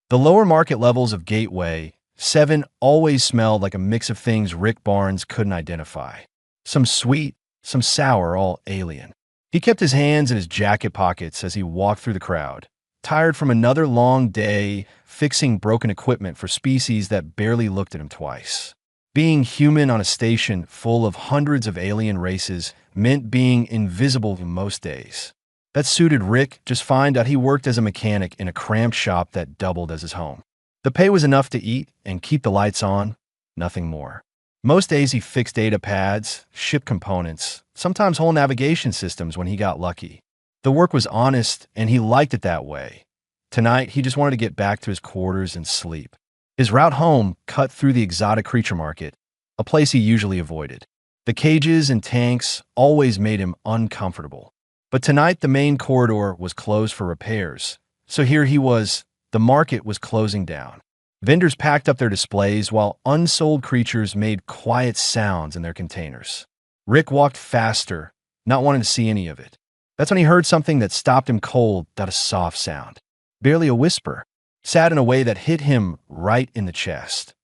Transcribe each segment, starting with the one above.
The lower market levels of Gateway 7 always smelled like a mix of things Rick Barnes couldn't identify. Some sweet, some sour, all alien. He kept his hands in his jacket pockets as he walked through the crowd, tired from another long day fixing broken equipment for species that barely looked at him twice. Being human on a station full of hundreds of alien races meant being invisible most days. That suited Rick just fine that he worked as a mechanic in a cramped shop that doubled as his home. The pay was enough to eat and keep the lights on, nothing more. Most days he fixed data pads, shipped components, sometimes whole navigation systems when he got lucky. The work was honest and he liked it that way. Tonight he just wanted to get back to his quarters and sleep. His route home cut through the exotic creature market, a place he usually avoided. The cages and tanks always made him uncomfortable. But tonight the main corridor was closed for repairs, so here he was. The market was closing down. Vendors packed up their displays while unsold creatures made quiet sounds in their containers. Rick walked faster, not wanting to see any of it. That's when he heard something that stopped him cold, a soft sound. Barely a whisper, sad in a way that hit him right in the chest.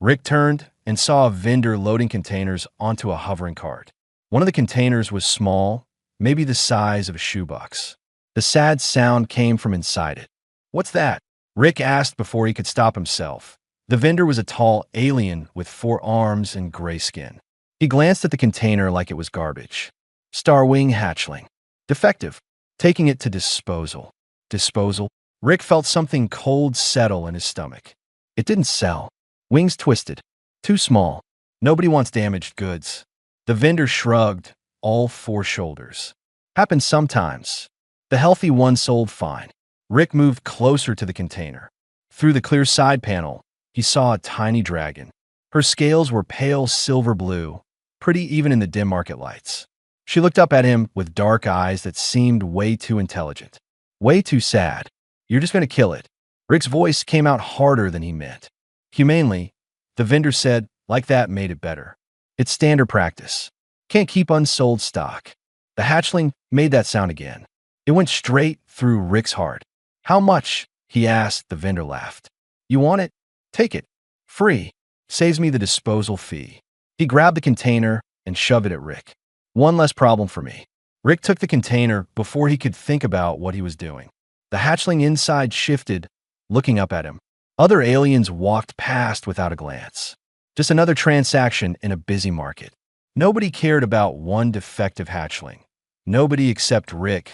Rick turned and saw a vendor loading containers onto a hovering cart. One of the containers was small, maybe the size of a shoebox. The sad sound came from inside it. "What's that?" Rick asked before he could stop himself. The vendor was a tall alien with 4 arms and gray skin. He glanced at the container like it was garbage. Starwing hatchling. Defective. Taking it to disposal. Disposal? Rick felt something cold settle in his stomach. It didn't sell. Wings twisted. Too small. Nobody wants damaged goods. The vendor shrugged, all 4 shoulders. Happens sometimes. The healthy one sold fine. Rick moved closer to the container. Through the clear side panel, he saw a tiny dragon. Her scales were pale silver blue, pretty even in the dim market lights. She looked up at him with dark eyes that seemed way too intelligent. Way too sad. "You're just going to kill it." Rick's voice came out harder than he meant. Humanely, the vendor said, like that made it better. "It's standard practice. Can't keep unsold stock." The hatchling made that sound again. It went straight through Rick's heart. "How much?" he asked. The vendor laughed. "You want it? Take it. Free. Saves me the disposal fee." He grabbed the container and shoved it at Rick. "One less problem for me." Rick took the container before he could think about what he was doing. The hatchling inside shifted, looking up at him. Other aliens walked past without a glance. Just another transaction in a busy market. Nobody cared about one defective hatchling. Nobody except Rick.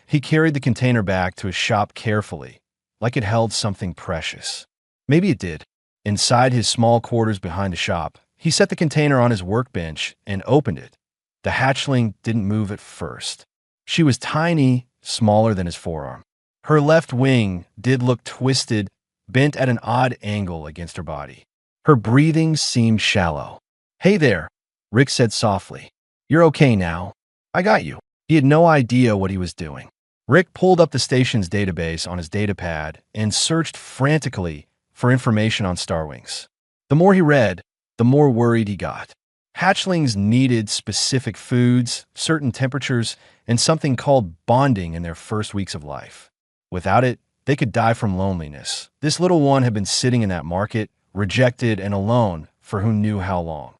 He carried the container back to his shop carefully, like it held something precious. Maybe it did. Inside his small quarters behind the shop, he set the container on his workbench and opened it. The hatchling didn't move at first. She was tiny, smaller than his forearm. Her left wing did look twisted, bent at an odd angle against her body. Her breathing seemed shallow. "Hey there," Rick said softly. "You're okay now. I got you." He had no idea what he was doing. Rick pulled up the station's database on his datapad and searched frantically for information on starwings. The more he read, the more worried he got. Hatchlings needed specific foods, certain temperatures, and something called bonding in their first weeks of life. Without it, they could die from loneliness. This little one had been sitting in that market, rejected and alone for who knew how long.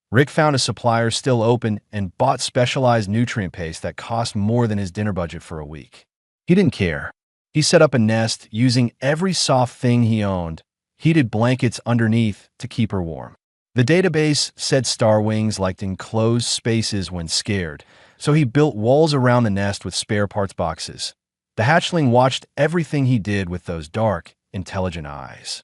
Rick found a supplier still open and bought specialized nutrient paste that cost more than his dinner budget for a week. He didn't care. He set up a nest using every soft thing he owned, heated blankets underneath to keep her warm. The database said starwings liked enclosed spaces when scared, so he built walls around the nest with spare parts boxes. The hatchling watched everything he did with those dark, intelligent eyes.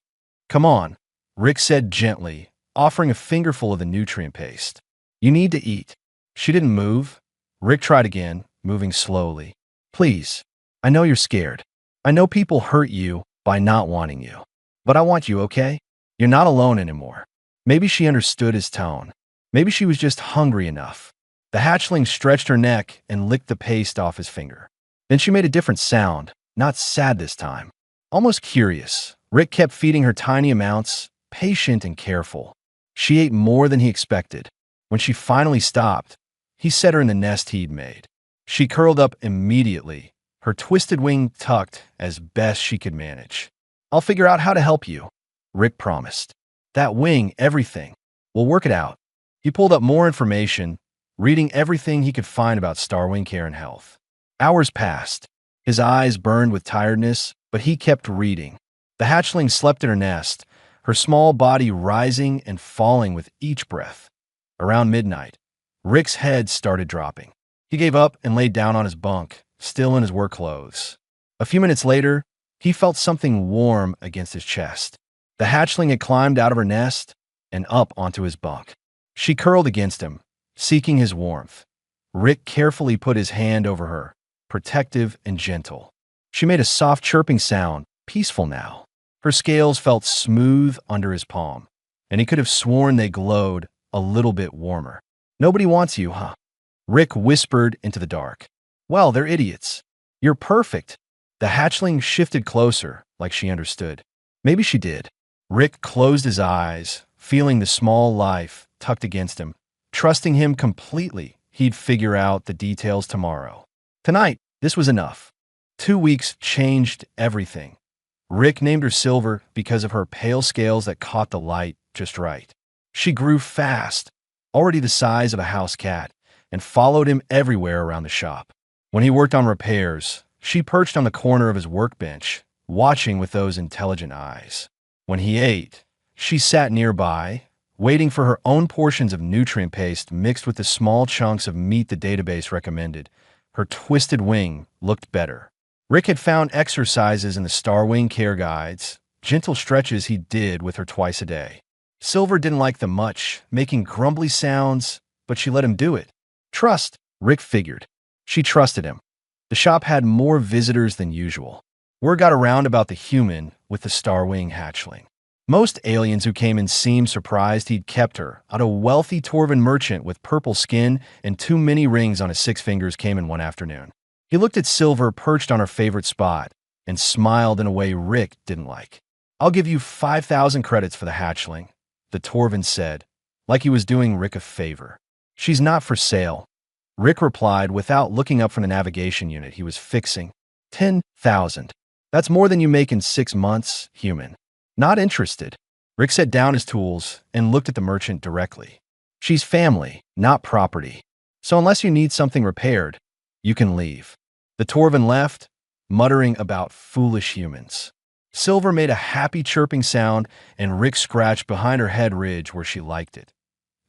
"Come on," Rick said gently, offering a fingerful of the nutrient paste. "You need to eat." She didn't move. Rick tried again, moving slowly. "Please, I know you're scared. I know people hurt you by not wanting you. But I want you, okay? You're not alone anymore." Maybe she understood his tone. Maybe she was just hungry enough. The hatchling stretched her neck and licked the paste off his finger. Then she made a different sound, not sad this time. Almost curious. Rick kept feeding her tiny amounts, patient and careful. She ate more than he expected. When she finally stopped, he set her in the nest he'd made. She curled up immediately, her twisted wing tucked as best she could manage. I'll figure out how to help you, Rick promised. That wing, everything. We'll work it out. He pulled up more information, reading everything he could find about Starwing care and health. Hours passed. His eyes burned with tiredness, but he kept reading. The hatchling slept in her nest, her small body rising and falling with each breath. Around midnight, Rick's head started dropping. He gave up and laid down on his bunk, still in his work clothes. A few minutes later, he felt something warm against his chest. The hatchling had climbed out of her nest and up onto his bunk. She curled against him, seeking his warmth. Rick carefully put his hand over her, protective and gentle. She made a soft chirping sound, peaceful now. Her scales felt smooth under his palm, and he could have sworn they glowed a little bit warmer. Nobody wants you, huh? Rick whispered into the dark. Well, they're idiots. You're perfect. The hatchling shifted closer, like she understood. Maybe she did. Rick closed his eyes, feeling the small life tucked against him, trusting him completely. He'd figure out the details tomorrow. Tonight, this was enough. 2 weeks changed everything. Rick named her Silver because of her pale scales that caught the light just right. She grew fast, already the size of a house cat, and followed him everywhere around the shop. When he worked on repairs, she perched on the corner of his workbench, watching with those intelligent eyes. When he ate, she sat nearby, waiting for her own portions of nutrient paste mixed with the small chunks of meat the database recommended. Her twisted wing looked better. Rick had found exercises in the Starwing care guides, gentle stretches he did with her twice a day. Silver didn't like them much, making grumbly sounds, but she let him do it. Trust, Rick figured. She trusted him. The shop had more visitors than usual. Word got around about the human with the Starwing hatchling. Most aliens who came in seemed surprised he'd kept her. A wealthy Torvin merchant with purple skin and too many rings on his 6 fingers came in one afternoon. He looked at Silver perched on her favorite spot and smiled in a way Rick didn't like. I'll give you 5,000 credits for the hatchling, the Torvin said, like he was doing Rick a favor. She's not for sale, Rick replied without looking up from the navigation unit he was fixing. 10,000. That's more than you make in 6 months, human. Not interested. Rick set down his tools and looked at the merchant directly. She's family, not property. So unless you need something repaired, you can leave. The Torvin left, muttering about foolish humans. Silver made a happy chirping sound, and Rick scratched behind her head ridge where she liked it.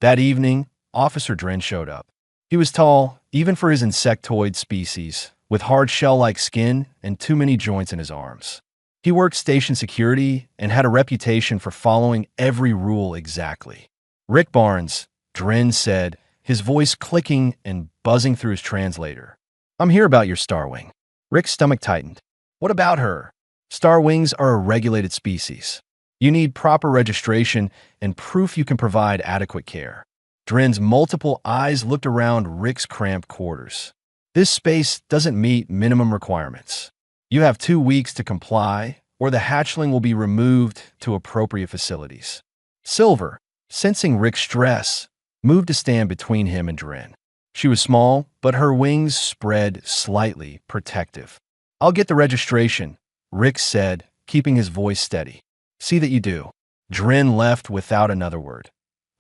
That evening, Officer Dren showed up. He was tall, even for his insectoid species, with hard shell-like skin and too many joints in his arms. He worked station security and had a reputation for following every rule exactly. Rick Barnes, Dren said, his voice clicking and buzzing through his translator. I'm here about your Starwing. Rick's stomach tightened. What about her? Starwings are a regulated species. You need proper registration and proof you can provide adequate care. Dren's multiple eyes looked around Rick's cramped quarters. This space doesn't meet minimum requirements. You have 2 weeks to comply, or the hatchling will be removed to appropriate facilities. Silver, sensing Rick's stress, moved to stand between him and Dren. She was small, but her wings spread slightly, protective. I'll get the registration, Rick said, keeping his voice steady. See that you do. Dren left without another word.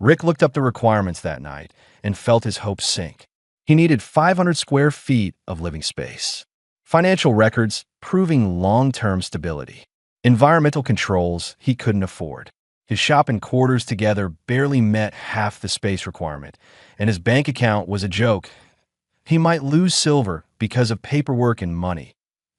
Rick looked up the requirements that night and felt his hopes sink. He needed 500 square feet of living space. Financial records proving long-term stability. Environmental controls he couldn't afford. His shop and quarters together barely met half the space requirement, and his bank account was a joke. He might lose Silver because of paperwork and money.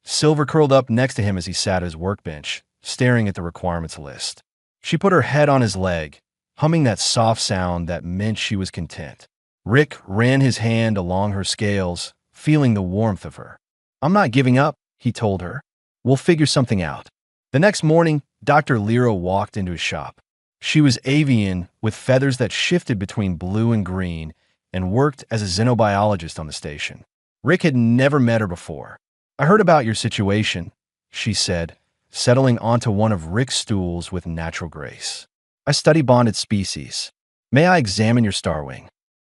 Silver curled up next to him as he sat at his workbench, staring at the requirements list. She put her head on his leg, humming that soft sound that meant she was content. Rick ran his hand along her scales, feeling the warmth of her. I'm not giving up, he told her. We'll figure something out. The next morning, Dr. Lira walked into his shop. She was avian with feathers that shifted between blue and green and worked as a xenobiologist on the station. Rick had never met her before. I heard about your situation, she said, settling onto one of Rick's stools with natural grace. I study bonded species. May I examine your Starwing?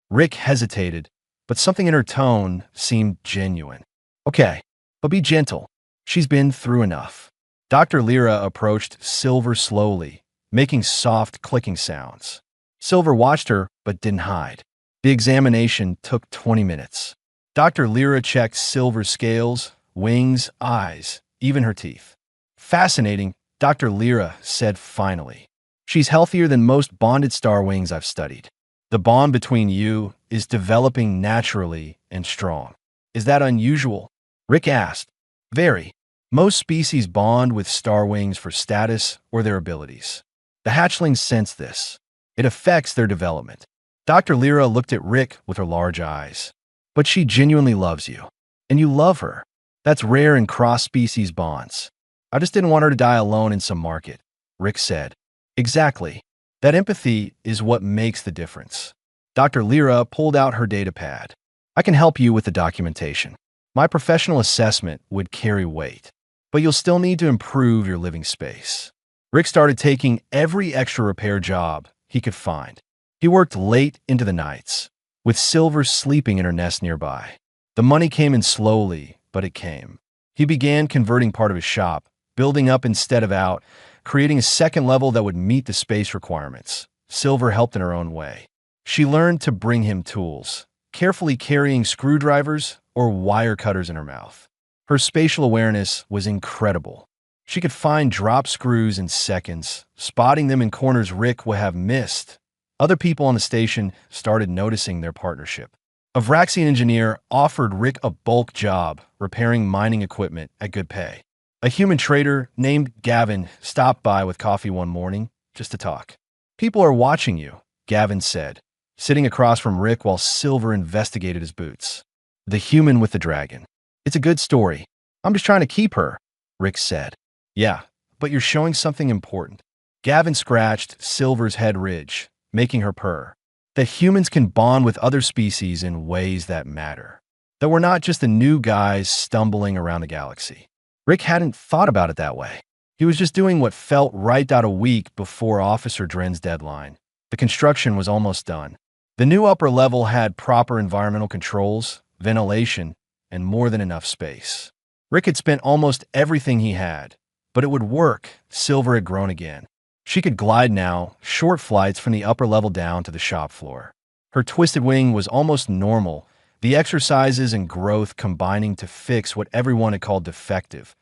Rick hesitated, but something in her tone seemed genuine. Okay, but be gentle. She's been through enough. Dr. Lyra approached Silver slowly, making soft clicking sounds. Silver watched her but didn't hide. The examination took 20 minutes. Dr. Lyra checked Silver's scales, wings, eyes, even her teeth. Fascinating, Dr. Lyra said finally. She's healthier than most bonded star wings I've studied. The bond between you is developing naturally and strong. Is that unusual? Rick asked. Very. Most species bond with star wings for status or their abilities. The hatchlings sense this. It affects their development. Dr. Lyra looked at Rick with her large eyes. But she genuinely loves you. And you love her. That's rare in cross-species bonds. I just didn't want her to die alone in some market, Rick said. Exactly. That empathy is what makes the difference. Dr. Lyra pulled out her data pad. I can help you with the documentation. My professional assessment would carry weight, but you'll still need to improve your living space. Rick started taking every extra repair job he could find. He worked late into the nights, with Silver sleeping in her nest nearby. The money came in slowly, but it came. He began converting part of his shop, building up instead of out, creating a second level that would meet the space requirements. Silver helped in her own way. She learned to bring him tools, carefully carrying screwdrivers or wire cutters in her mouth. Her spatial awareness was incredible. She could find drop screws in seconds, spotting them in corners Rick would have missed. Other people on the station started noticing their partnership. A Vraxian engineer offered Rick a bulk job repairing mining equipment at good pay. A human trader named Gavin stopped by with coffee one morning just to talk. People are watching you, Gavin said, sitting across from Rick while Silver investigated his boots. The human with the dragon. It's a good story. I'm just trying to keep her, Rick said. Yeah, but you're showing something important. Gavin scratched Silver's head ridge, making her purr. That humans can bond with other species in ways that matter. That we're not just the new guys stumbling around the galaxy. Rick hadn't thought about it that way. He was just doing what felt right out a week before Officer Dren's deadline. The construction was almost done. The new upper level had proper environmental controls, ventilation, and more than enough space. Rick had spent almost everything he had, but it would work. Silver had grown again. She could glide now, short flights from the upper level down to the shop floor. Her twisted wing was almost normal, the exercises and growth combining to fix what everyone had called defective.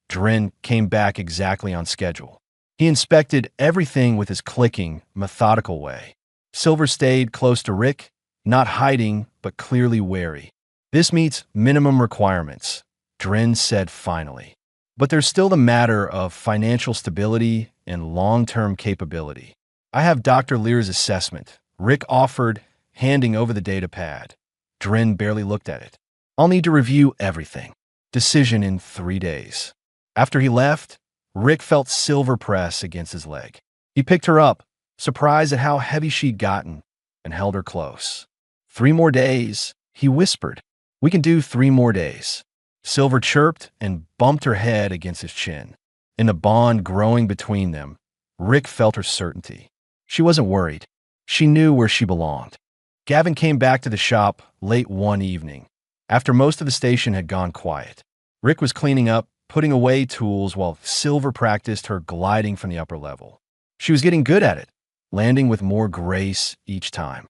Dren came back exactly on schedule. He inspected everything with his clicking, methodical way. Silver stayed close to Rick, not hiding, but clearly wary. This meets minimum requirements, Dren said finally. But there's still the matter of financial stability and long-term capability. I have Dr. Lear's assessment, Rick offered, handing over the data pad. Dren barely looked at it. I'll need to review everything. Decision in 3 days. After he left, Rick felt Silver press against his leg. He picked her up, surprised at how heavy she'd gotten, and held her close. 3 more days, he whispered. We can do 3 more days. Silver chirped and bumped her head against his chin. In the bond growing between them, Rick felt her certainty. She wasn't worried. She knew where she belonged. Gavin came back to the shop late one evening, after most of the station had gone quiet. Rick was cleaning up, putting away tools while Silver practiced her gliding from the upper level. She was getting good at it, landing with more grace each time.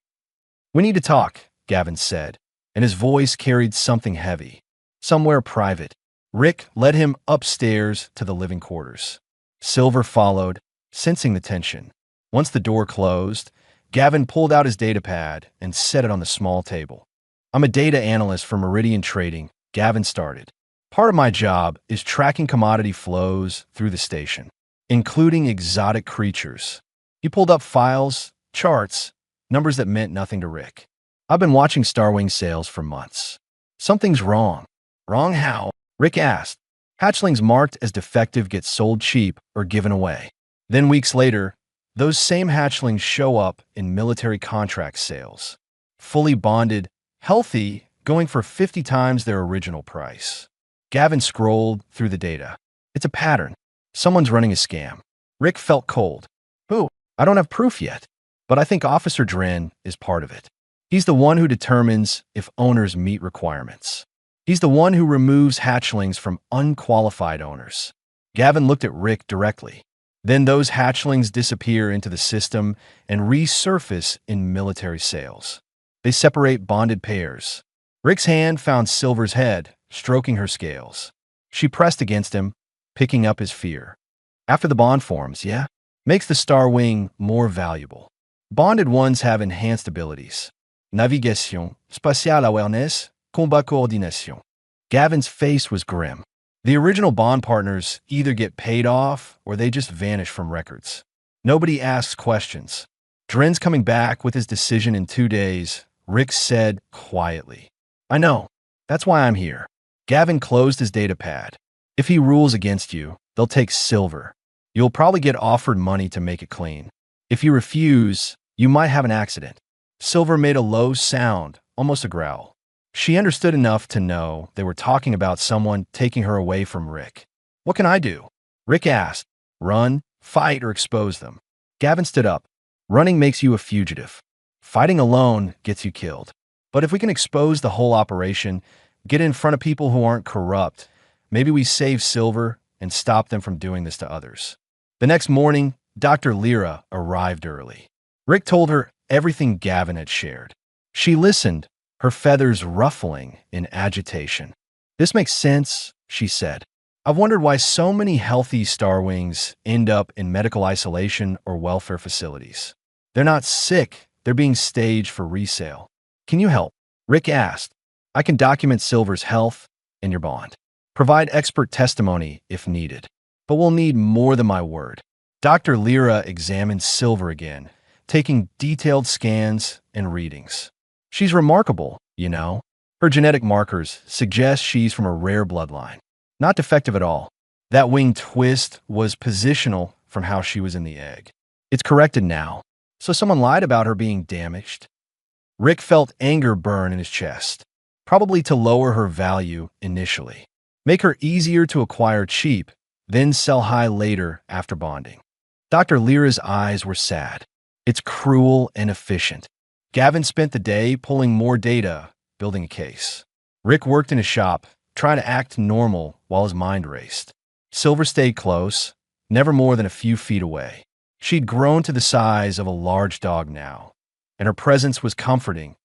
We need to talk, Gavin said, and his voice carried something heavy. Somewhere private. Rick led him upstairs to the living quarters. Silver followed, sensing the tension. Once the door closed, Gavin pulled out his data pad and set it on the small table. I'm a data analyst for Meridian Trading, Gavin started. Part of my job is tracking commodity flows through the station, including exotic creatures. He pulled up files, charts, numbers that meant nothing to Rick. I've been watching Starwing sales for months. Something's wrong. Wrong how? Rick asked. Hatchlings marked as defective get sold cheap or given away. Then weeks later, those same hatchlings show up in military contract sales. Fully bonded, healthy, going for 50 times their original price. Gavin scrolled through the data. It's a pattern. Someone's running a scam. Rick felt cold. Who? I don't have proof yet, but I think Officer Dren is part of it. He's the one who determines if owners meet requirements. He's the one who removes hatchlings from unqualified owners. Gavin looked at Rick directly. Then those hatchlings disappear into the system and resurface in military sales. They separate bonded pairs. Rick's hand found Silver's head, stroking her scales. She pressed against him, picking up his fear. After the bond forms, yeah? Makes the Star Wing more valuable. Bonded ones have enhanced abilities. Navigation, spatial awareness, combat coordination. Gavin's face was grim. The original bond partners either get paid off or they just vanish from records. Nobody asks questions. Dren's coming back with his decision in 2 days, Rick said quietly. I know. That's why I'm here. Gavin closed his data pad. If he rules against you, they'll take Silver. You'll probably get offered money to make it clean. If you refuse, you might have an accident. Silver made a low sound, almost a growl. She understood enough to know they were talking about someone taking her away from Rick. What can I do? Rick asked. Run, fight, or expose them. Gavin stood up. Running makes you a fugitive. Fighting alone gets you killed. But if we can expose the whole operation, get in front of people who aren't corrupt, maybe we save Silver and stop them from doing this to others. The next morning, Dr. Lyra arrived early. Rick told her everything Gavin had shared. She listened, her feathers ruffling in agitation. This makes sense, she said. I've wondered why so many healthy Star Wings end up in medical isolation or welfare facilities. They're not sick, they're being staged for resale. Can you help? Rick asked. I can document Silver's health and your bond. Provide expert testimony if needed. But we'll need more than my word. Dr. Lyra examined Silver again, taking detailed scans and readings. She's remarkable, you know. Her genetic markers suggest she's from a rare bloodline. Not defective at all. That wing twist was positional from how she was in the egg. It's corrected now. So someone lied about her being damaged. Rick felt anger burn in his chest, probably to lower her value initially. Make her easier to acquire cheap, then sell high later after bonding. Dr. Lyra's eyes were sad. It's cruel and efficient. Gavin spent the day pulling more data, building a case. Rick worked in his shop, trying to act normal while his mind raced. Silver stayed close, never more than a few feet away. She'd grown to the size of a large dog now, and her presence was comforting.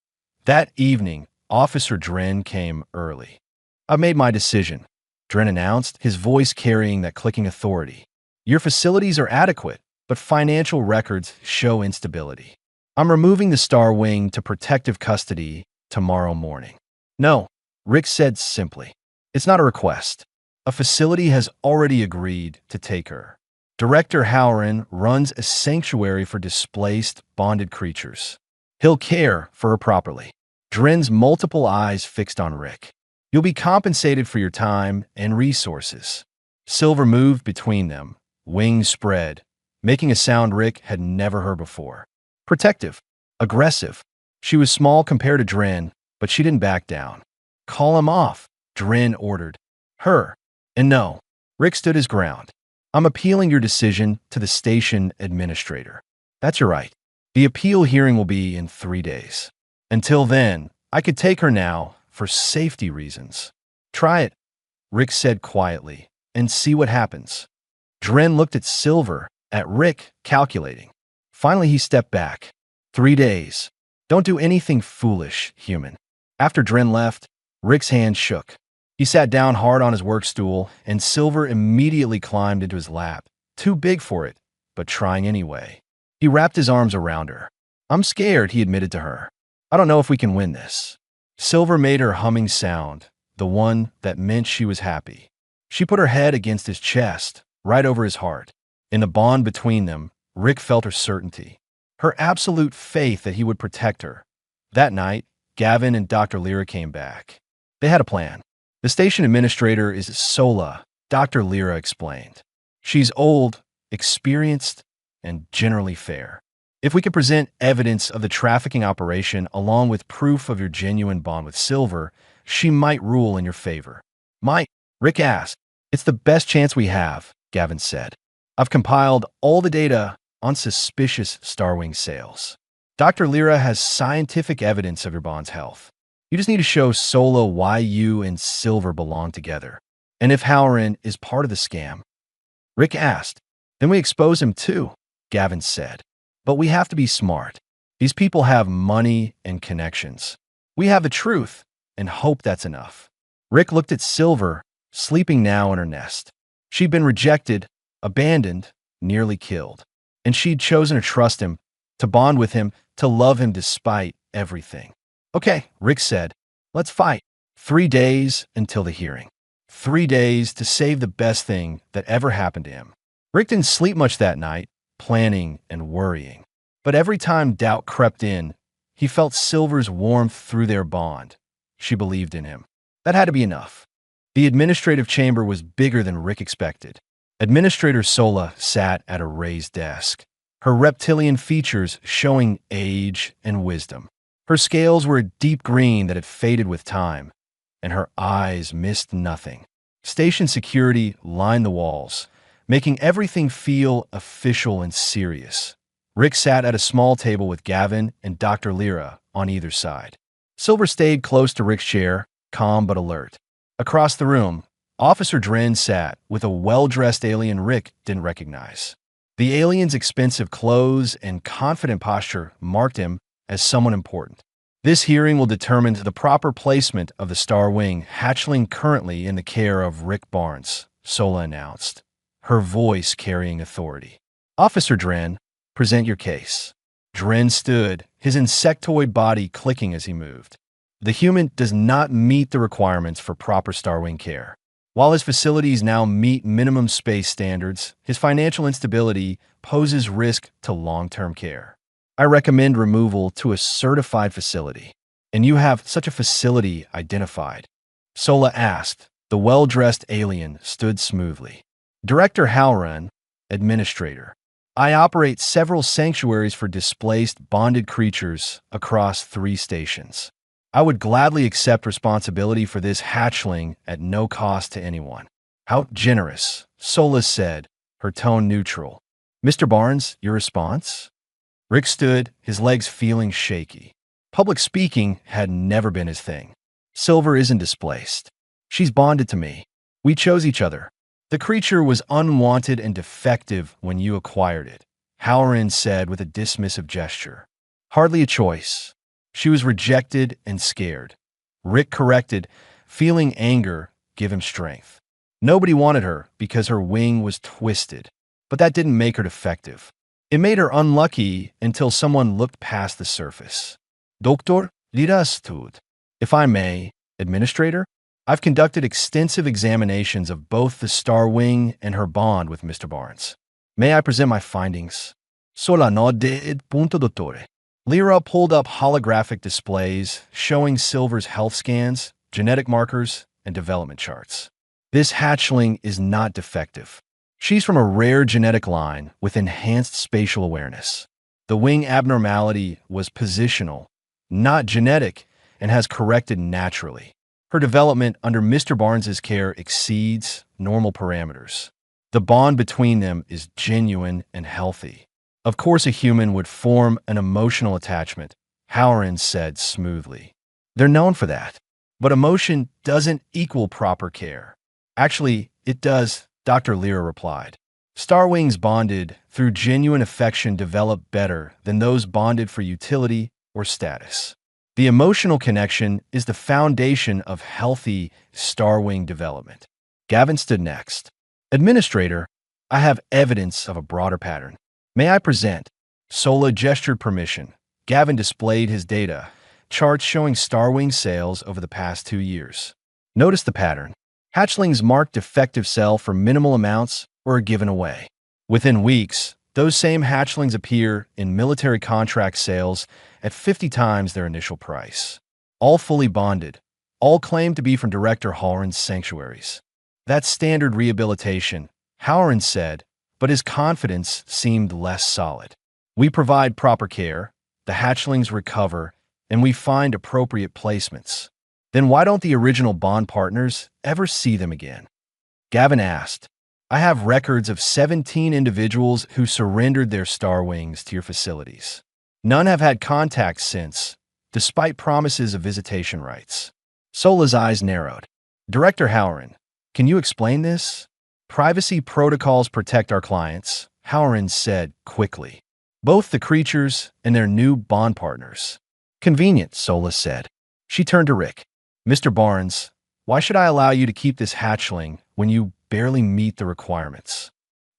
That evening, Officer Dren came early. I've made my decision, Dren announced, his voice carrying that clicking authority. Your facilities are adequate, but financial records show instability. I'm removing the Star Wing to protective custody tomorrow morning. No, Rick said simply. It's not a request. A facility has already agreed to take her. Director Halloran runs a sanctuary for displaced, bonded creatures. He'll care for her properly. Dren's multiple eyes fixed on Rick. You'll be compensated for your time and resources. Silver moved between them, wings spread, making a sound Rick had never heard before. Protective, aggressive. She was small compared to Dren, but she didn't back down. Call him off, Dren ordered. Her. And no, Rick stood his ground. I'm appealing your decision to the station administrator. That's your right. The appeal hearing will be in 3 days. Until then, I could take her now for safety reasons. Try it, Rick said quietly, and see what happens. Dren looked at Silver, at Rick, calculating. Finally, he stepped back. 3 days. Don't do anything foolish, human. After Dren left, Rick's hand shook. He sat down hard on his work stool, and Silver immediately climbed into his lap. Too big for it, but trying anyway. He wrapped his arms around her. I'm scared, he admitted to her. I don't know if we can win this. Silver made her humming sound, the one that meant she was happy. She put her head against his chest, right over his heart. In the bond between them, Rick felt her certainty, her absolute faith that he would protect her. That night, Gavin and Dr. Lyra came back. They had a plan. The station administrator is Sola, Dr. Lyra explained. She's old, experienced, and generally fair. If we could present evidence of the trafficking operation along with proof of your genuine bond with Silver, she might rule in your favor. Might? Rick asked. It's the best chance we have, Gavin said. I've compiled all the data on suspicious Starwing sales. Dr. Lyra has scientific evidence of your bond's health. You just need to show Solo why you and Silver belong together. And if Halloran is part of the scam, Rick asked. Then we expose him too, Gavin said. But we have to be smart. These people have money and connections. We have the truth and hope that's enough. Rick looked at Silver, sleeping now in her nest. She'd been rejected, abandoned, nearly killed. And she'd chosen to trust him, to bond with him, to love him despite everything. Okay, Rick said, let's fight. 3 days until the hearing. 3 days to save the best thing that ever happened to him. Rick didn't sleep much that night, planning and worrying. But every time doubt crept in, he felt Silver's warmth through their bond. She believed in him. That had to be enough. The administrative chamber was bigger than Rick expected. Administrator Sola sat at a raised desk, her reptilian features showing age and wisdom. Her scales were a deep green that had faded with time, and her eyes missed nothing. Station security lined the walls, making everything feel official and serious. Rick sat at a small table with Gavin and Dr. Lyra on either side. Silver stayed close to Rick's chair, calm but alert. Across the room, Officer Dren sat with a well-dressed alien Rick didn't recognize. The alien's expensive clothes and confident posture marked him as someone important. This hearing will determine the proper placement of the Star Wing hatchling currently in the care of Rick Barnes, Sola announced, her voice carrying authority. Officer Dren, present your case. Dren stood, his insectoid body clicking as he moved. The human does not meet the requirements for proper Star Wing care. While his facilities now meet minimum space standards, his financial instability poses risk to long-term care. I recommend removal to a certified facility. And you have such a facility identified? Sola asked. The well-dressed alien stood smoothly. Director Halloran, Administrator. I operate several sanctuaries for displaced, bonded creatures across 3 stations. I would gladly accept responsibility for this hatchling at no cost to anyone. How generous, Sola said, her tone neutral. Mr. Barnes, your response? Rick stood, his legs feeling shaky. Public speaking had never been his thing. Silver isn't displaced. She's bonded to me. We chose each other. The creature was unwanted and defective when you acquired it, Halloran said with a dismissive gesture. Hardly a choice. She was rejected and scared. Rick corrected, feeling anger give him strength. Nobody wanted her because her wing was twisted, but that didn't make her defective. It made her unlucky until someone looked past the surface. Doctor, Lirastud. If I may, Administrator, I've conducted extensive examinations of both the Star Wing and her bond with Mr. Barnes. May I present my findings? Sola nodded, punto dottore. Lyra pulled up holographic displays showing Silver's health scans, genetic markers, and development charts. This hatchling is not defective. She's from a rare genetic line with enhanced spatial awareness. The wing abnormality was positional, not genetic, and has corrected naturally. Her development under Mr. Barnes's care exceeds normal parameters. The bond between them is genuine and healthy. Of course, a human would form an emotional attachment, Halloran said smoothly. They're known for that. But emotion doesn't equal proper care. Actually, it does, Dr. Lyra replied. Star Wings bonded through genuine affection develop better than those bonded for utility or status. The emotional connection is the foundation of healthy Star Wing development. Gavin stood next. Administrator, I have evidence of a broader pattern. May I present? Sola gestured permission. Gavin displayed his data, charts showing Star Wing sales over the past 2 years. Notice the pattern. Hatchlings mark defective sell for minimal amounts or are given away. Within weeks, those same hatchlings appear in military contract sales at 50 times their initial price. All fully bonded, all claimed to be from Director Halloran's sanctuaries. That's standard rehabilitation, Halloran said, but his confidence seemed less solid. We provide proper care, the hatchlings recover, and we find appropriate placements. Then why don't the original bond partners ever see them again? Gavin asked. I have records of 17 individuals who surrendered their Star Wings to your facilities. None have had contact since, despite promises of visitation rights. Sola's eyes narrowed. Director Halloran, can you explain this? Privacy protocols protect our clients, Howard said quickly. Both the creatures and their new bond partners. Convenient, Sola said. She turned to Rick. Mr. Barnes, why should I allow you to keep this hatchling when you barely meet the requirements?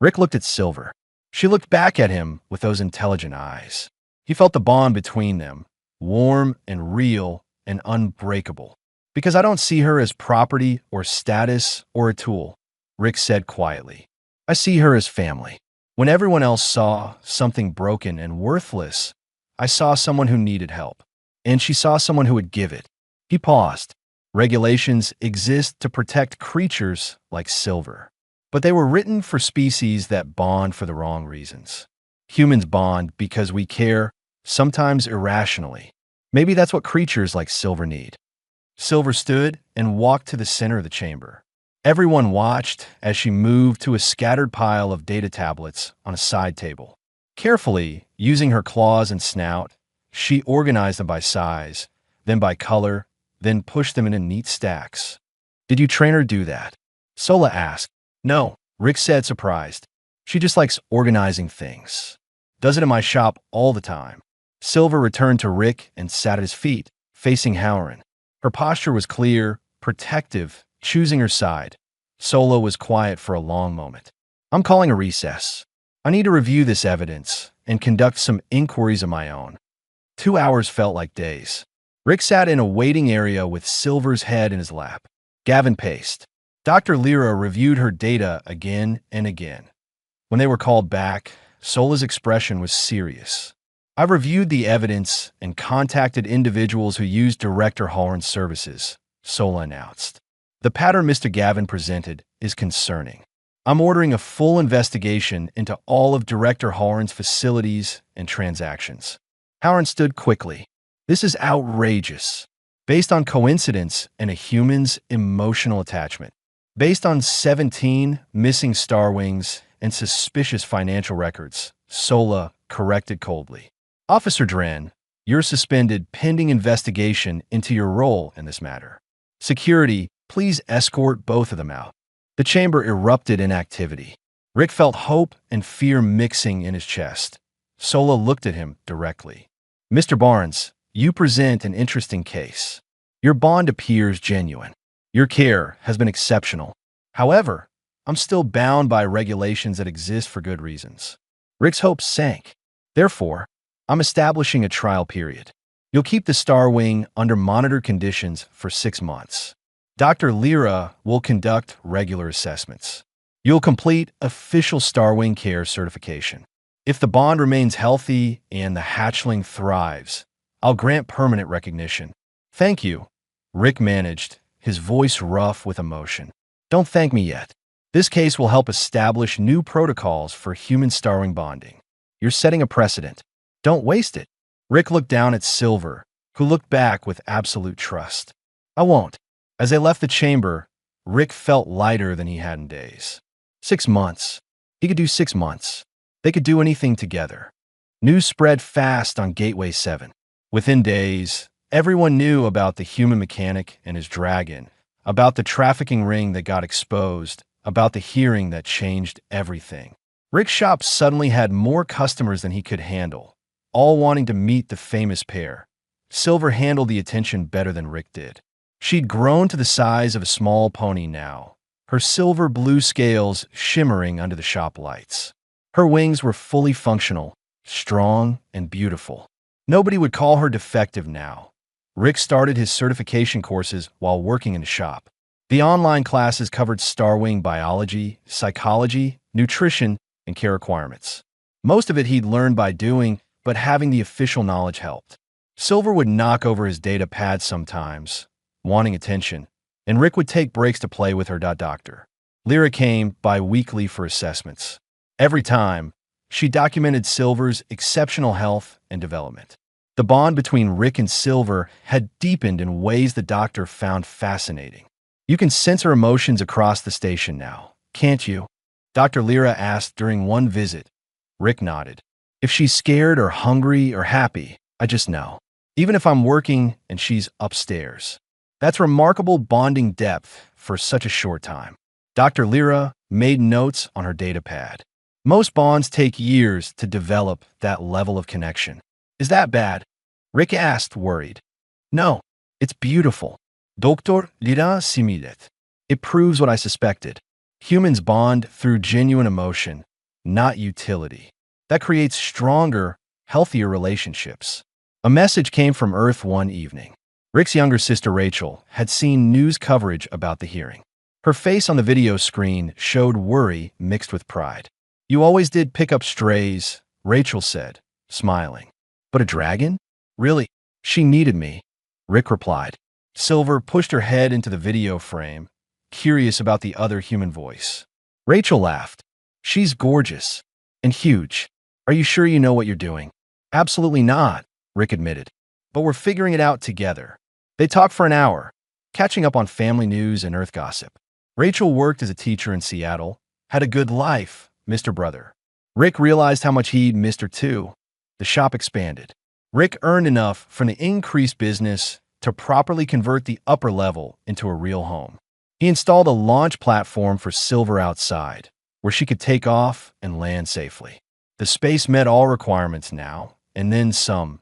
Rick looked at Silver. She looked back at him with those intelligent eyes. He felt the bond between them, warm and real and unbreakable. Because I don't see her as property or status or a tool, Rick said quietly. I see her as family. When everyone else saw something broken and worthless, I saw someone who needed help. And she saw someone who would give it. He paused. Regulations exist to protect creatures like Silver. But they were written for species that bond for the wrong reasons. Humans bond because we care, sometimes irrationally. Maybe that's what creatures like Silver need. Silver stood and walked to the center of the chamber. Everyone watched as she moved to a scattered pile of data tablets on a side table. Carefully, using her claws and snout, she organized them by size, then by color, then pushed them into neat stacks. Did you train her do that? Sola asked. No, Rick said, surprised. She just likes organizing things. Does it in my shop all the time. Silver returned to Rick and sat at his feet, facing Howard. Her posture was clear, protective, choosing her side. Sola was quiet for a long moment. I'm calling a recess. I need to review this evidence and conduct some inquiries of my own. 2 hours felt like days. Rick sat in a waiting area with Silver's head in his lap. Gavin paced. Dr. Lyra reviewed her data again and again. When they were called back, Sola's expression was serious. I've reviewed the evidence and contacted individuals who used Director Holland's services, Sola announced. The pattern Mr. Gavin presented is concerning. I'm ordering a full investigation into all of Director Holland's facilities and transactions. Howard stood quickly. This is outrageous. Based on coincidence and a human's emotional attachment. Based on 17 missing Star Wings and suspicious financial records, Sola corrected coldly. Officer Dren, you're suspended pending investigation into your role in this matter. Security, please escort both of them out. The chamber erupted in activity. Rick felt hope and fear mixing in his chest. Sola looked at him directly. Mr. Barnes, you present an interesting case. Your bond appears genuine. Your care has been exceptional. However, I'm still bound by regulations that exist for good reasons. Rick's hopes sank. Therefore, I'm establishing a trial period. You'll keep the Star Wing under monitored conditions for 6 months. Dr. Lyra will conduct regular assessments. You'll complete official Star Wing care certification. If the bond remains healthy and the hatchling thrives, I'll grant permanent recognition. Thank you, Rick managed, his voice rough with emotion. Don't thank me yet. This case will help establish new protocols for human Star Wing bonding. You're setting a precedent. Don't waste it. Rick looked down at Silver, who looked back with absolute trust. I won't. As they left the chamber, Rick felt lighter than he had in days. 6 months. He could do 6 months. They could do anything together. News spread fast on Gateway 7. Within days, everyone knew about the human mechanic and his dragon, about the trafficking ring that got exposed, about the hearing that changed everything. Rick's shop suddenly had more customers than he could handle, all wanting to meet the famous pair. Silver handled the attention better than Rick did. She'd grown to the size of a small pony now, her silver-blue scales shimmering under the shop lights. Her wings were fully functional, strong, and beautiful. Nobody would call her defective now. Rick started his certification courses while working in the shop. The online classes covered Star Wing biology, psychology, nutrition, and care requirements. Most of it he'd learned by doing, but having the official knowledge helped. Silver would knock over his data pad sometimes, wanting attention, and Rick would take breaks to play with her. Doctor Lyra came bi-weekly for assessments. Every time, she documented Silver's exceptional health and development. The bond between Rick and Silver had deepened in ways the doctor found fascinating. You can sense her emotions across the station now, can't you? Dr. Lyra asked during one visit. Rick nodded. If she's scared or hungry or happy, I just know. Even if I'm working and she's upstairs. That's remarkable bonding depth for such a short time. Dr. Lyra made notes on her data pad. Most bonds take years to develop that level of connection. Is that bad? Rick asked, worried. No, it's beautiful. Doctor Lira Similet. It proves what I suspected. Humans bond through genuine emotion, not utility. That creates stronger, healthier relationships. A message came from Earth one evening. Rick's younger sister Rachel had seen news coverage about the hearing. Her face on the video screen showed worry mixed with pride. You always did pick up strays, Rachel said, smiling. But a dragon? Really? She needed me, Rick replied. Silver pushed her head into the video frame, curious about the other human voice. Rachel laughed. She's gorgeous and huge. Are you sure you know what you're doing? Absolutely not, Rick admitted. But we're figuring it out together. They talked for an hour, catching up on family news and Earth gossip. Rachel worked as a teacher in Seattle, had a good life, missed her brother. Rick realized how much he'd missed her too. The shop expanded. Rick earned enough from the increased business to properly convert the upper level into a real home. He installed a launch platform for Silver outside, where she could take off and land safely. The space met all requirements now, and then some.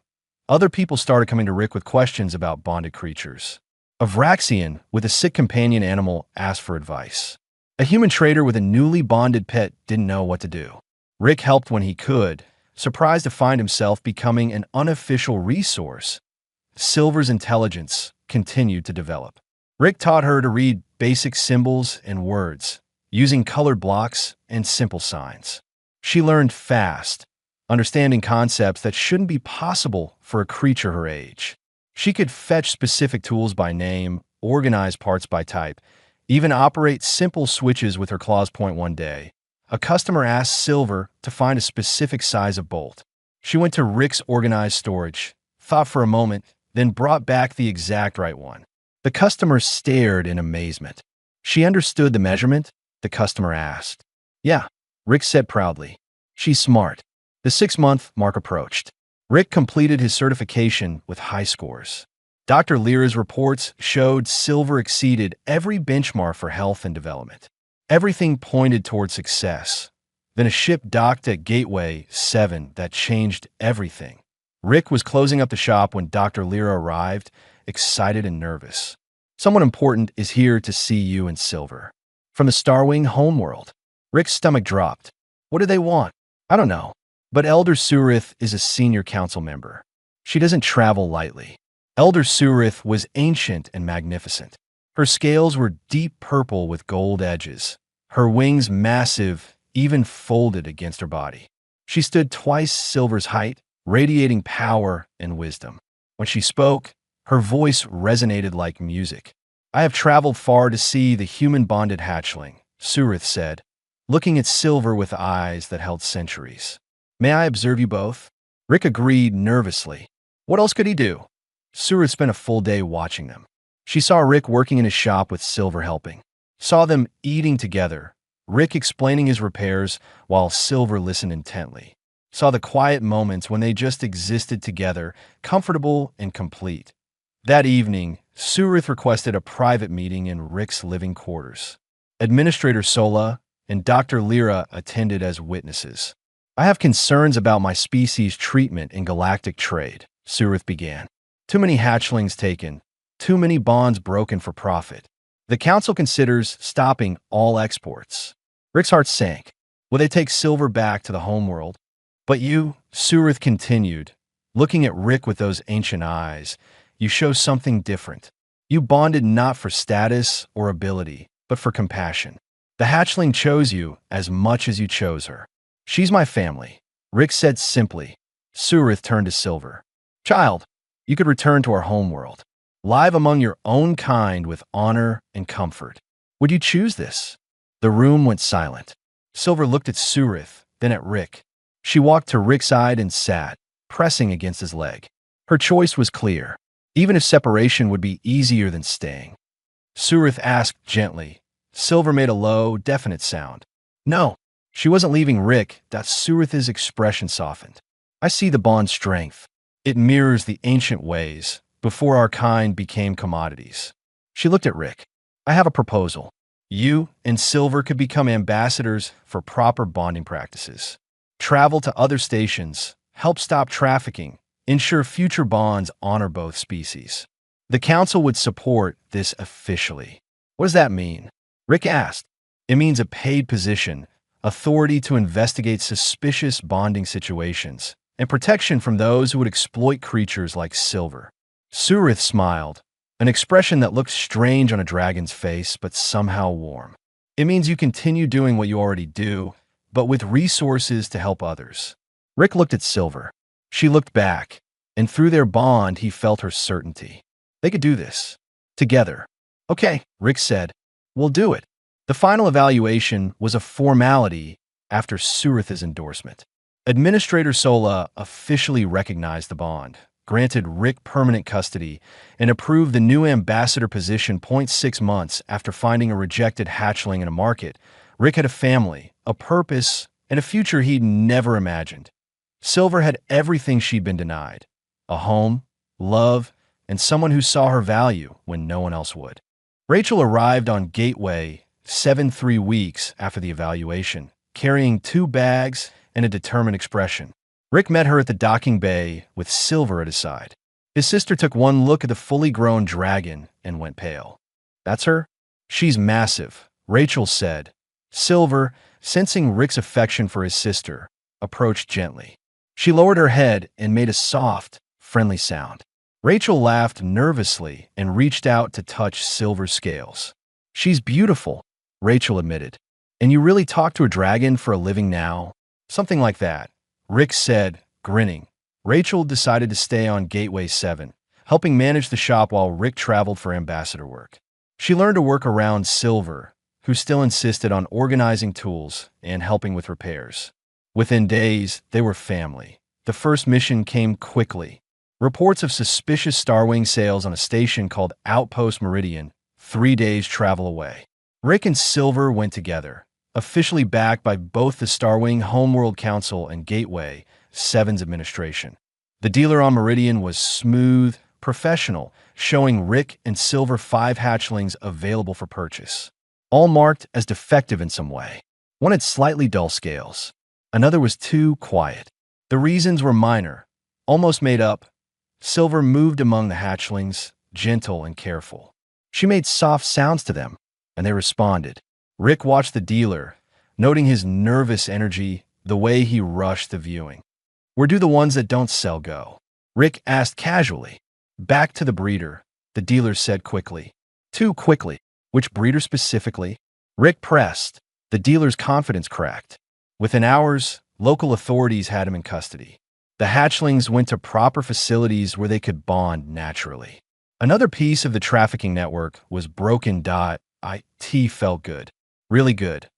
Other people started coming to Rick with questions about bonded creatures. A Vraxian with a sick companion animal asked for advice. A human trader with a newly bonded pet didn't know what to do. Rick helped when he could, surprised to find himself becoming an unofficial resource. Silver's intelligence continued to develop. Rick taught her to read basic symbols and words, using colored blocks and simple signs. She learned fast, understanding concepts that shouldn't be possible for a creature her age. She could fetch specific tools by name, organize parts by type, even operate simple switches with her claws. One day, a customer asked Silver to find a specific size of bolt. She went to Rick's organized storage, thought for a moment, then brought back the exact right one. The customer stared in amazement. She understood the measurement? The customer asked. Yeah, Rick said proudly. She's smart. The 6-month mark approached. Rick completed his certification with high scores. Dr. Lira's reports showed Silver exceeded every benchmark for health and development. Everything pointed toward success. Then a ship docked at Gateway 7 that changed everything. Rick was closing up the shop when Dr. Lira arrived, excited and nervous. Someone important is here to see you and Silver. From the Starwing homeworld. Rick's stomach dropped. What do they want? I don't know. But Elder Surith is a senior council member. She doesn't travel lightly. Elder Surith was ancient and magnificent. Her scales were deep purple with gold edges. Her wings massive, even folded against her body. She stood twice Silver's height, radiating power and wisdom. When she spoke, her voice resonated like music. I have traveled far to see the human-bonded hatchling, Surith said, looking at Silver with eyes that held centuries. May I observe you both? Rick agreed nervously. What else could he do? Surith spent a full day watching them. She saw Rick working in his shop with Silver helping. Saw them eating together, Rick explaining his repairs while Silver listened intently. Saw the quiet moments when they just existed together, comfortable and complete. That evening, Surith requested a private meeting in Rick's living quarters. Administrator Sola and Dr. Lira attended as witnesses. I have concerns about my species' treatment in galactic trade, Surith began. Too many hatchlings taken, too many bonds broken for profit. The council considers stopping all exports. Rick's heart sank. Will they take Silver back to the homeworld? But you, Surith continued, looking at Rick with those ancient eyes, you show something different. You bonded not for status or ability, but for compassion. The hatchling chose you as much as you chose her. She's my family, Rick said simply. Surith turned to Silver. Child, you could return to our homeworld, live among your own kind with honor and comfort. Would you choose this? The room went silent. Silver looked at Surith, then at Rick. She walked to Rick's side and sat, pressing against his leg. Her choice was clear, even if separation would be easier than staying. Surith asked gently. Silver made a low, definite sound. No. She wasn't leaving Rick. That Surith's expression softened. I see the bond's strength. It mirrors the ancient ways, before our kind became commodities. She looked at Rick. I have a proposal. You and Silver could become ambassadors for proper bonding practices. Travel to other stations, help stop trafficking, ensure future bonds honor both species. The council would support this officially. What does that mean? Rick asked. It means a paid position, authority to investigate suspicious bonding situations, and protection from those who would exploit creatures like Silver. Surith smiled, an expression that looked strange on a dragon's face but somehow warm. It means you continue doing what you already do, but with resources to help others. Rick looked at Silver. She looked back, and through their bond he felt her certainty. They could do this. Together. Okay, Rick said. We'll do it. The final evaluation was a formality after Surith's endorsement. Administrator Sola officially recognized the bond, granted Rick permanent custody, and approved the new ambassador position 0.6 months after finding a rejected hatchling in a market. Rick had a family, a purpose, and a future he'd never imagined. Silver had everything she'd been denied: a home, love, and someone who saw her value when no one else would. Rachel arrived on Gateway 7 3 weeks after the evaluation, carrying 2 bags and a determined expression. Rick met her at the docking bay with Silver at his side. His sister took one look at the fully grown dragon and went pale. That's her? She's massive, Rachel said. Silver, sensing Rick's affection for his sister, approached gently. She lowered her head and made a soft, friendly sound. Rachel laughed nervously and reached out to touch Silver's scales. She's beautiful, Rachel admitted. And you really talk to a dragon for a living now? Something like that, Rick said, grinning. Rachel decided to stay on Gateway 7, helping manage the shop while Rick traveled for ambassador work. She learned to work around Silver, who still insisted on organizing tools and helping with repairs. Within days, they were family. The first mission came quickly. Reports of suspicious Starwing sales on a station called Outpost Meridian, 3 days travel away. Rick and Silver went together, officially backed by both the Starwing Homeworld Council and Gateway 7's administration. The dealer on Meridian was smooth, professional, showing Rick and Silver 5 hatchlings available for purchase, all marked as defective in some way. One had slightly dull scales. Another was too quiet. The reasons were minor, almost made up. Silver moved among the hatchlings, gentle and careful. She made soft sounds to them, and they responded. Rick watched the dealer, noting his nervous energy, the way he rushed the viewing. Where do the ones that don't sell go? Rick asked casually. Back to the breeder, the dealer said quickly. Too quickly. Which breeder specifically? Rick pressed. The dealer's confidence cracked. Within hours, local authorities had him in custody. The hatchlings went to proper facilities where they could bond naturally. Another piece of the trafficking network was broken. It felt good. Really good.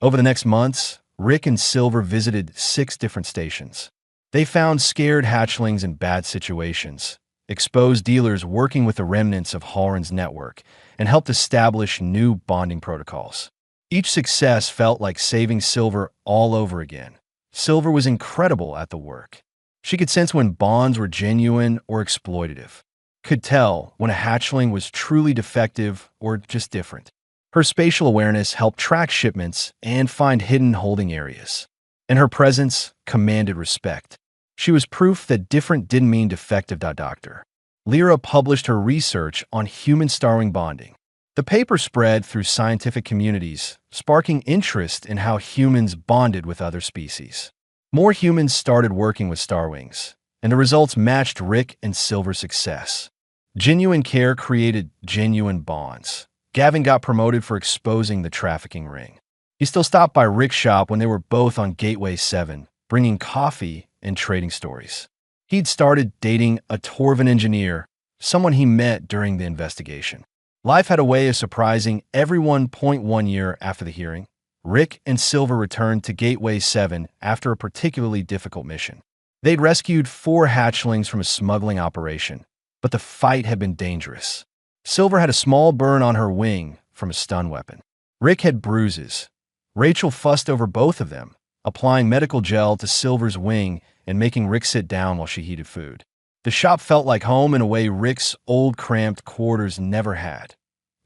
Over the next months, Rick and Silver visited 6 different stations. They found scared hatchlings in bad situations, exposed dealers working with the remnants of Halrin's network, and helped establish new bonding protocols. Each success felt like saving Silver all over again. Silver was incredible at the work. She could sense when bonds were genuine or exploitative. Could tell when a hatchling was truly defective or just different. Her spatial awareness helped track shipments and find hidden holding areas. And her presence commanded respect. She was proof that different didn't mean defective. Dr. Lyra published her research on human Starwing bonding. The paper spread through scientific communities, sparking interest in how humans bonded with other species. More humans started working with Starwings, and the results matched Rick and Silver's success. Genuine care created genuine bonds. Gavin got promoted for exposing the trafficking ring. He still stopped by Rick's shop when they were both on Gateway 7, bringing coffee and trading stories. He'd started dating a Torvin engineer, someone he met during the investigation. Life had a way of surprising everyone. 1 year after the hearing, Rick and Silver returned to Gateway 7 after a particularly difficult mission. They'd rescued 4 hatchlings from a smuggling operation, but the fight had been dangerous. Silver had a small burn on her wing from a stun weapon. Rick had bruises. Rachel fussed over both of them, applying medical gel to Silver's wing and making Rick sit down while she heated food. The shop felt like home in a way Rick's old cramped quarters never had.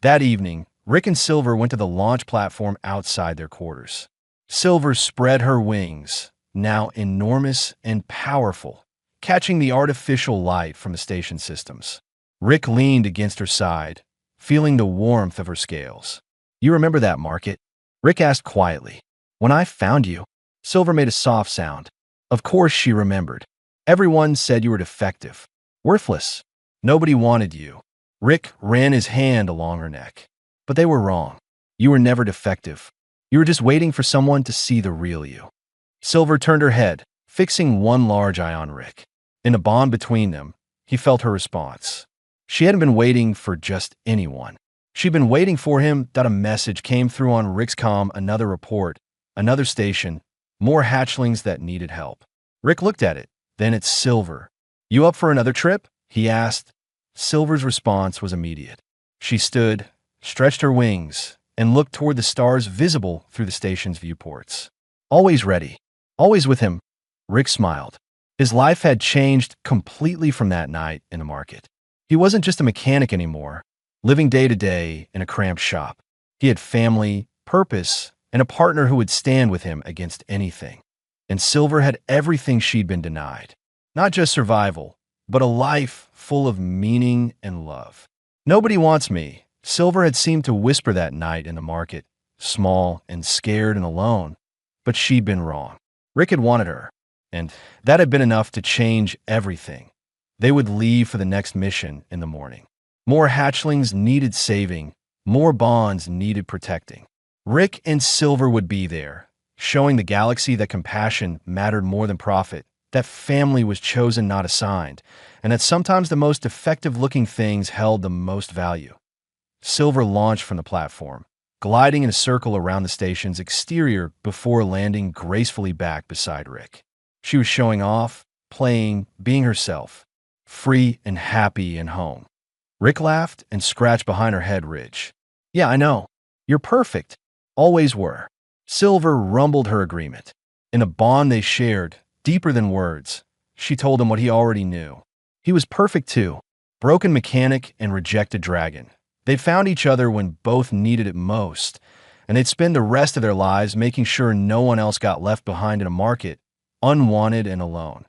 That evening, Rick and Silver went to the launch platform outside their quarters. Silver spread her wings, now enormous and powerful, catching the artificial light from the station systems. Rick leaned against her side, feeling the warmth of her scales. "You remember that market?" Rick asked quietly. "When I found you." Silver made a soft sound. Of course she remembered. "Everyone said you were defective. Worthless. Nobody wanted you." Rick ran his hand along her neck. "But they were wrong. You were never defective. You were just waiting for someone to see the real you." Silver turned her head, fixing one large eye on Rick. In the bond between them, he felt her response. She hadn't been waiting for just anyone. She'd been waiting for him. That a message came through on Rick's comm, another report, another station, more hatchlings that needed help. Rick looked at it, then at Silver. "You up for another trip?" he asked. Silver's response was immediate. She stood, stretched her wings, and looked toward the stars visible through the station's viewports. "Always ready. Always with him." Rick smiled. His life had changed completely from that night in the market. He wasn't just a mechanic anymore, living day to day in a cramped shop. He had family, purpose, and a partner who would stand with him against anything. And Silver had everything she'd been denied. Not just survival, but a life full of meaning and love. "Nobody wants me," Silver had seemed to whisper that night in the market, small and scared and alone. But she'd been wrong. Rick had wanted her, and that had been enough to change everything. They would leave for the next mission in the morning. More hatchlings needed saving, more bonds needed protecting. Rick and Silver would be there, showing the galaxy that compassion mattered more than profit, that family was chosen, not assigned, and that sometimes the most effective-looking things held the most value. Silver launched from the platform, gliding in a circle around the station's exterior before landing gracefully back beside Rick. She was showing off, playing, being herself, free and happy and home. Rick laughed and scratched behind her head ridge. "Yeah, I know. You're perfect. Always were." Silver rumbled her agreement. In a bond they shared, deeper than words, she told him what he already knew. He was perfect too. Broken mechanic and rejected dragon. They'd found each other when both needed it most, and they'd spend the rest of their lives making sure no one else got left behind in a market, unwanted and alone.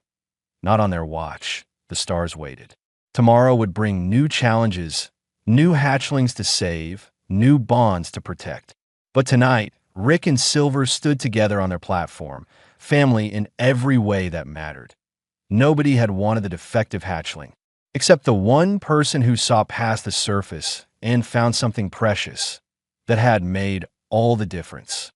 Not on their watch. The stars waited. Tomorrow would bring new challenges, new hatchlings to save, new bonds to protect. But tonight, Rick and Silver stood together on their platform, family in every way that mattered. Nobody had wanted the defective hatchling, except the one person who saw past the surface and found something precious that had made all the difference.